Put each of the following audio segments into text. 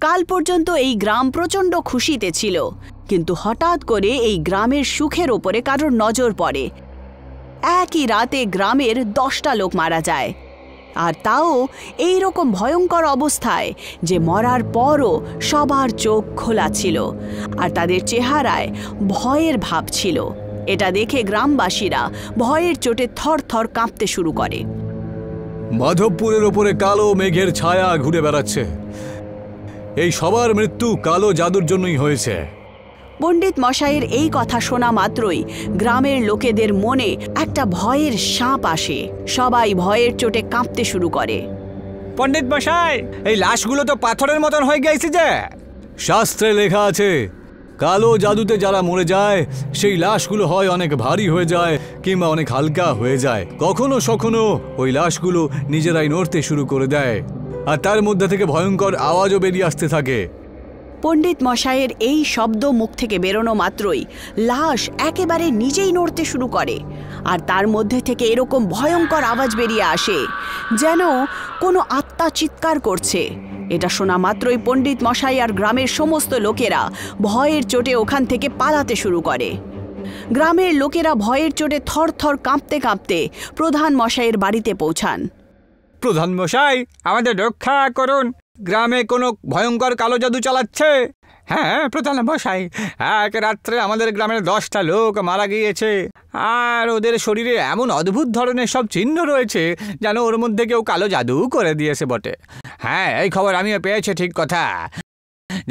কাল পর্যন্ত এই গ্রাম প্রচণ্ড খুশিতে ছিল, কিন্তু হঠাৎ করে এই গ্রামের সুখের ওপরে কারোর নজর পড়ে। একই রাতে গ্রামের 10টা লোক মারা যায়, আর তাও এই রকম ভয়ঙ্কর অবস্থায় যে মরার পরও সবার চোখ খোলা ছিল আর তাদের চেহারায় ভয়ের ভাব ছিল। এটা দেখে গ্রামবাসীরা ভয়ের চোটে থর থর কাঁপতে শুরু করে। মাধবপুরের ওপরে কালো মেঘের ছায়া ঘুরে বেড়াচ্ছে। এই সবার মৃত্যু কালো জাদুর জন্যই হয়েছে। পণ্ডিত মশাইয়ের এই কথা শোনা মাত্রই গ্রামের লোকেদের মনে একটা ভয়ের সাপ আসে। সবাই ভয়ের চোটে কাঁপতে শুরু করে। পণ্ডিত মশাই, এই লাশগুলো তো পাথরের মতন হয়ে গেছে যে। শাস্ত্রে লেখা আছে, কালো জাদুতে যারা মরে যায় সেই লাশগুলো হয় অনেক ভারী হয়ে যায় কিংবা অনেক হালকা হয়ে যায়। কখনো কখনো ওই লাশগুলো নিজেরাই নড়তে শুরু করে দেয়, আর তার মধ্যে থেকে ভয়ঙ্কর আওয়াজও বেরিয়ে আসতে থাকে। পণ্ডিত মশাইয়ের এই শব্দ মুখ থেকে বেরোনো মাত্রই লাশ একেবারে নিজেই নড়তে শুরু করে, আর তার মধ্যে থেকে এরকম ভয়ঙ্কর আওয়াজ বেরিয়ে আসে যেন কোনো আত্মা চিৎকার করছে। এটা শোনা মাত্রই পণ্ডিত মশাই আর গ্রামের সমস্ত লোকেরা ভয়ের চোটে ওখান থেকে পালাতে শুরু করে। গ্রামের লোকেরা ভয়ের চোটে থর থর কাঁপতে কাঁপতে প্রধান মশাইয়ের বাড়িতে পৌঁছান। প্রধান মশাই, আমাদের রক্ষা করুন, গ্রামে কোনো ভয়ঙ্কর কালো জাদু চালাচ্ছে। হ্যাঁ প্রধান মশাই, এক রাত্রে আমাদের গ্রামের 10টা লোক মারা গিয়েছে, আর ওদের শরীরে এমন অদ্ভুত ধরনের সব চিহ্ন রয়েছে যেন ওর মধ্যে কেউ কালো জাদু করে দিয়েছে বটে। হ্যাঁ, এই খবর আমিও পেয়েছি, ঠিক কথা।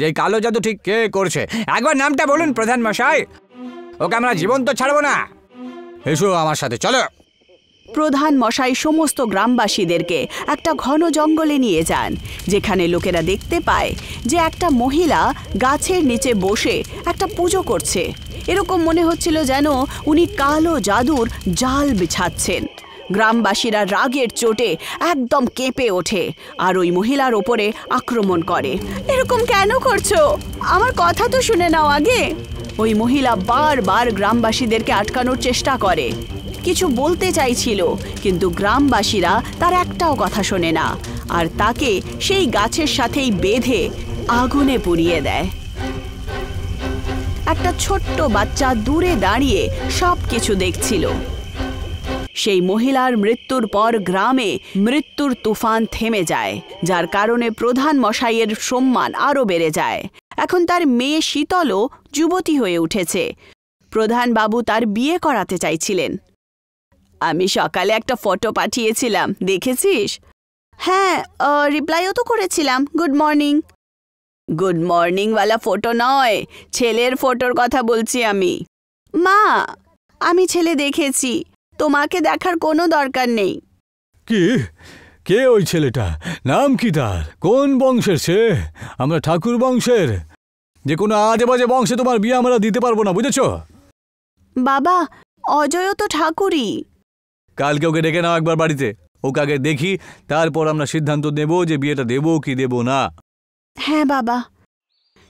যে কালো জাদু ঠিক কে করছে একবার নামটা বলুন প্রধান মশাই, ওকে আমরা জীবন্ত ছাড়বো না। এসো আমার সাথে, চলো। প্রধান মশাই সমস্ত গ্রামবাসীদেরকে একটা ঘন জঙ্গলে নিয়ে যান, যেখানে লোকেরা দেখতে পায় যে একটা মহিলা গাছের নিচে বসে একটা পুজো করছে। এরকম মনে হচ্ছিল যেন উনি কালো জাদুর জাল বিছাচ্ছেন। গ্রামবাসীরা রাগের চোটে একদম কেঁপে ওঠে আর ওই মহিলার ওপরে আক্রমণ করে। এরকম কেন করছো? আমার কথা তো শুনে নাও আগে। ওই মহিলা বারবার গ্রামবাসীদেরকে আটকানোর চেষ্টা করে, কিছু বলতে চাইছিল, কিন্তু গ্রামবাসীরা তার একটাও কথা শোনে না আর তাকে সেই গাছের সাথেই বেঁধে আগুনে পুড়িয়ে দেয়। একটা ছোট্ট বাচ্চা দূরে দাঁড়িয়ে সব কিছু দেখছিল। সেই মহিলার মৃত্যুর পর গ্রামে মৃত্যুর তুফান থেমে যায়, যার কারণে প্রধান মশাইয়ের সম্মান আরও বেড়ে যায়। এখন তার মেয়ে শীতলও যুবতী হয়ে উঠেছে। প্রধান বাবু তার বিয়ে করাতে চাইছিলেন। আমি সকালে একটা ফটো পাঠিয়েছিলাম, দেখেছিস? হ্যাঁ, রিপ্লাইও তো করেছিলাম, গুড মর্নিং। গুড মর্নিংওয়ালা ফটো নয়, ছেলের ফটোর কথা বলছি আমি। মা, আমি ছেলে দেখেছি, তোমাকে দেখার কোনো দরকার নেই। কি? কে ওই ছেলেটা? নাম কি তার? কোন বংশের সে? আমরা ঠাকুর বংশের। যে কোনো আজে বাজে বংশে তোমার বিয়ে আমরা দিতে পারবো না, বুঝেছ? বাবা, অজয়ও তো ঠাকুরই। কালকে ওকে ডেকে নাও একবার বাড়িতে, ওকে আগে দেখি, তারপর আমরা সিদ্ধান্ত নেব যে বিয়েটা দেবো কি দেব না। হ্যাঁ বাবা।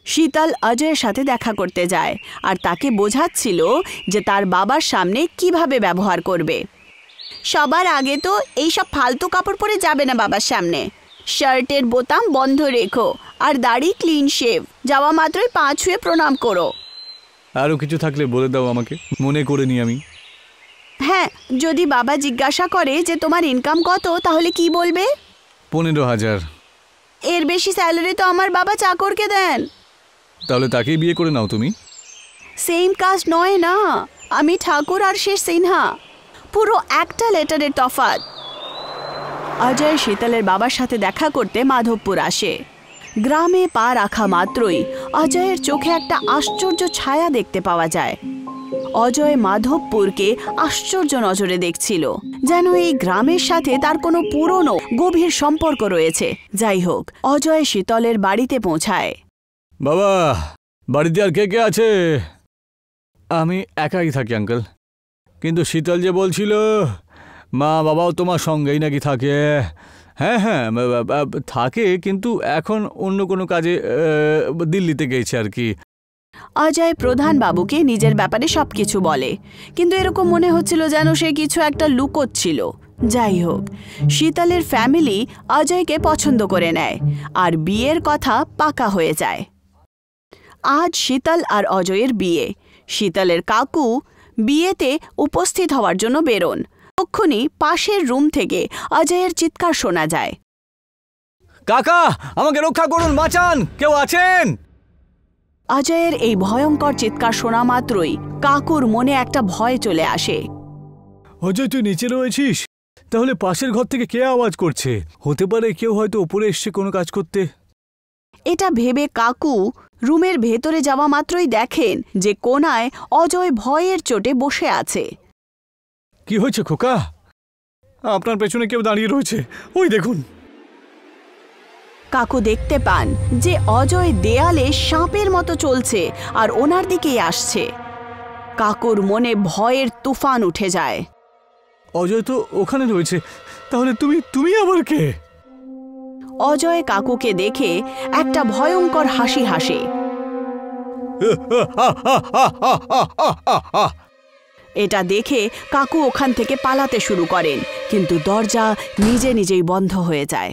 শীতল অজয়ের সাথে দেখা করতে যায় আর তাকে বোঝাচ্ছিল যে তার বাবার সামনে কিভাবে ব্যবহার করবে। সবার আগে তো এইসব ফালতু কাপড় পরে যাবে না বাবার সামনে। শার্টের বোতাম বন্ধ রেখো আর দাড়ি ক্লিন শেভ, যাওয়া মাত্রই পা ছুঁয়ে প্রণাম করো। আরও কিছু থাকলে বলে দাও আমাকে, মনে করে নি আমি। হ্যাঁ, যদি বাবা জিজ্ঞাসা করে যে তোমার ইনকাম কত, তাহলে কি বলবে? 15,000। এর বেশি স্যালারি তো আমার বাবা চাকরকে দেন। তাহলে তাকেই বিয়ে করে নাও তুমি। সেম কাজ নয় না, আমি ঠাকুর আর সে সিনহা, পুরো একটা লেটারের তফাৎ। অজয় শীতলের বাবার সাথে দেখা করতে মাধবপুর আসে। গ্রামে পা রাখা মাত্রই অজয়ের চোখে একটা আশ্চর্য ছায়া দেখতে পাওয়া যায়। অজয় মাধবপুরকে আশ্চর্য নজরে দেখছিল, যেন এই গ্রামের সাথে তার কোনো পুরনো গভীর সম্পর্ক রয়েছে। যাই হোক, অজয় শীতলের বাড়িতে পৌঁছায়। বাবা, বাড়িতে আর কে কে আছে? আমি একাই থাকি আঙ্কেল, কিন্তু শীতল যে বলছিল মা বাবাও তোমার সঙ্গেই নাকি থাকে। হ্যাঁ হ্যাঁ থাকে, কিন্তু এখন অন্য কোনো কাজে দিল্লিতে গেছে আর কি। অজয় প্রধান বাবুকে নিজের ব্যাপারে সবকিছু বলে, কিন্তু এরকম মনে হচ্ছিল যেন সে কিছু একটা লুকোচ্ছিল। যাই হোক, শীতলের ফ্যামিলি অজয়কে পছন্দ করে নেয় আর বিয়ের কথা পাকা হয়ে যায়। আজ শীতল আর অজয়ের বিয়ে। শীতলের কাকু বিয়েতে উপস্থিত হওয়ার জন্য বেরোন। তখনই পাশের রুম থেকে অজয়ের চিৎকার শোনা যায়, কাকা, আমাকে রক্ষা করুন, বাঁচান, কেউ আছেন? অজয়ের এই ভয়ঙ্কর চিৎকার শোনা মাত্রই কাকুর মনে একটা ভয় চলে আসে। অজয়, তুই নিচে রয়েছিস? তাহলে পাশের ঘর থেকে কে আওয়াজ করছে? হতে পারে কেউ হয়তো উপরে এসছে কোনো কাজ করতে। এটা ভেবে কাকু রুমের ভেতরে যাওয়া মাত্রই দেখেন যে কোনায় অজয় ভয়ের চোটে বসে আছে। কি হয়েছে খোকা? আপনার পেছনে কেউ দাঁড়িয়ে রয়েছে, ওই দেখুন। কাকু দেখতে পান যে অজয় দেয়ালে সাপের মতো চলছে আর ওনার দিকেই আসছে। কাকুর মনে ভয়ের তুফান উঠে যায়। অজয় তো ওখানে রয়েছে, তাহলে তুমি আবার কে? অজয় কাকুকে দেখে একটা ভয়ঙ্কর হাসি হাসে। এটা দেখে কাকু ওখান থেকে পালাতে শুরু করেন, কিন্তু দরজা নিজে নিজেই বন্ধ হয়ে যায়।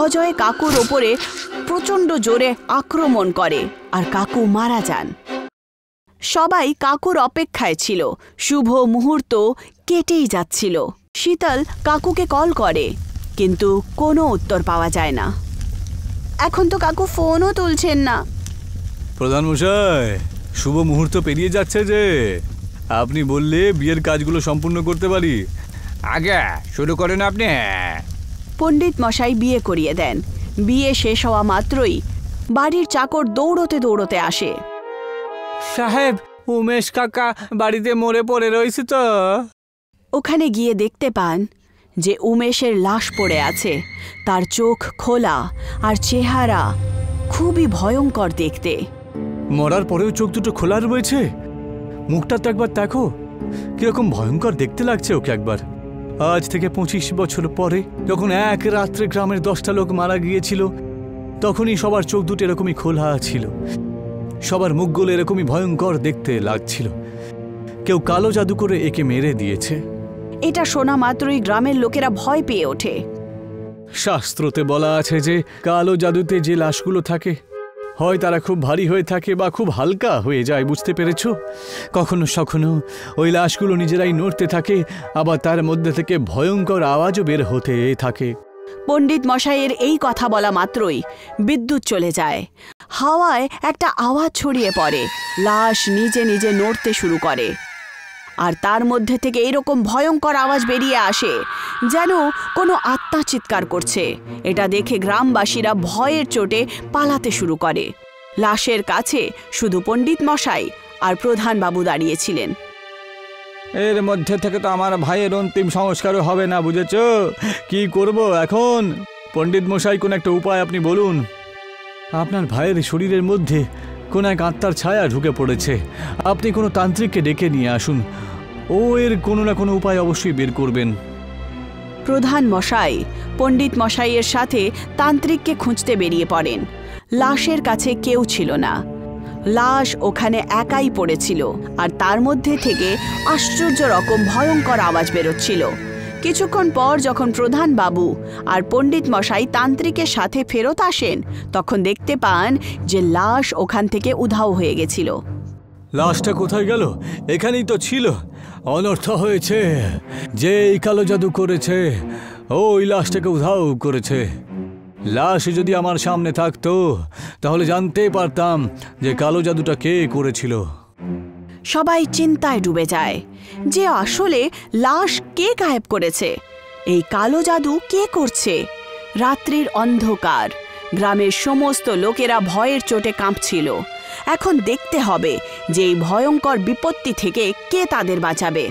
অজয় কাকুর ওপরে প্রচণ্ড জোরে আক্রমণ করে আর কাকু মারা যান। সবাই কাকুর অপেক্ষায় ছিল। শুভ মুহূর্ত কেটেই যাচ্ছিল। শীতল কাকুকে কল করে, কিন্তু কোনো উত্তর পাওয়া যায় না। এখন তো কাকু ফোনও তুলছেন না। প্রধান মশাই, শুভ মুহূর্ত পেরিয়ে যাচ্ছে যে, আপনি বললে বিয়ের কাজগুলো সম্পূর্ণ করতে পারি। আগে শুরু করেন আপনি। পণ্ডিত মশাই বিয়ে করিয়ে দেন। বিয়ে শেষ হওয়া মাত্রই বাড়ির চাকর দৌড়তে দৌড়তে আসে। সাহেব, উমেশ কাকা বাড়িতে মরে পড়ে রয়েছে তো। ওখানে গিয়ে দেখতে পান যে উমেশের লাশ পড়ে আছে। তার চোখ খোলা আর চেহারা খুবই ভয়ঙ্কর দেখতে। মরার পরেও চোখ দুটো খোলা রয়েছে। মুখটা তো একবার দেখো, কিরকম ভয়ঙ্কর দেখতে লাগছে ওকে একবার। আজ থেকে 25 বছর পরে যখন এক রাত্রে গ্রামের 10টা লোক মারা গিয়েছিল, তখনই সবার চোখ দুটো এরকমই খোলা ছিল। সবার মুখগুলো এরকমই ভয়ঙ্কর দেখতে লাগছিল। কেউ কালো জাদু করে একে মেরে দিয়েছে। এটা শোনা মাত্রই গ্রামের লোকেরা ভয় পেয়ে ওঠে। শাস্ত্রতে বলা আছে যে কালো জাদুতে যে লাশগুলো থাকে, হয় তারা খুব ভারী হয়ে থাকে বা খুব হালকা হয়ে যায়, বুঝতে পেরেছ? কখনো কখনো ওই লাশগুলো নিজেরাই নড়তে থাকে, আবার তার মধ্যে থেকে ভয়ঙ্কর আওয়াজও বের হতে থাকে। পণ্ডিত মশাইয়ের এই কথা বলা মাত্রই বিদ্যুৎ চলে যায়। হাওয়ায় একটা আওয়াজ ছড়িয়ে পড়ে। লাশ নিজে নিজে নড়তে শুরু করে আর তার মধ্যে থেকে এরকম ভয়ঙ্কর আওয়াজ বেরিয়ে আসে যেন কোনো আত্মা চিৎকার করছে। এটা দেখে গ্রামবাসীরা ভয়ের চোটে পালাতে শুরু করে। লাশের কাছে শুধু পণ্ডিত মশাই আর প্রধান বাবু দাঁড়িয়েছিলেন। এর মধ্যে থেকে তো আমার ভাইয়ের অন্তিম সংস্কারও হবে না, বুঝেছ? কি করব এখন? পণ্ডিত মশাই, কোন একটা উপায় আপনি বলুন। আপনার ভাইয়ের শরীরের মধ্যে কোন এক আত্মার ছায়া ঢুকে পড়েছে। আপনি কোনো তান্ত্রিককে ডেকে নিয়ে আসুন, ও এর কোনো না কোনো উপায় অবশ্যই বের করবেন। প্রধান মশাই পণ্ডিত মশাইয়ের সাথে তান্ত্রিককে খুঁজতে বেরিয়ে পড়েন। লাশের কাছে কেউ ছিল না। লাশ ওখানে একাই পড়েছিল আর তার মধ্যে থেকে আশ্চর্য রকম ভয়ঙ্কর আওয়াজ বেরোচ্ছিল। কিছুক্ষণ পর যখন প্রধান বাবু আর পণ্ডিত মশাই তান্ত্রিকের সাথে ফেরত আসেন, তখন দেখতে পান যে লাশ ওখান থেকে উধাও হয়ে গেছিল। লাশটা কোথায় গেল? এখানেই তো ছিল। অনর্থ হয়েছে। যে এই কালো জাদু করেছে ওই লাশটাকে উধাও করেছে। লাশ যদি আমার সামনে থাকতো তাহলে জানতেই পারতাম যে কালো জাদুটা কে করেছিল। সবাই চিন্তায় ডুবে যায় যে আসলে লাশ কে গায়েব করেছে, এই কালো জাদু কে করছে। রাত্রির অন্ধকার, গ্রামের সমস্ত লোকেরা ভয়ের চোটে কাঁপছিল। এখন দেখতে হবে যে এই ভয়ঙ্কর বিপত্তি থেকে কে তাদের বাঁচাবে।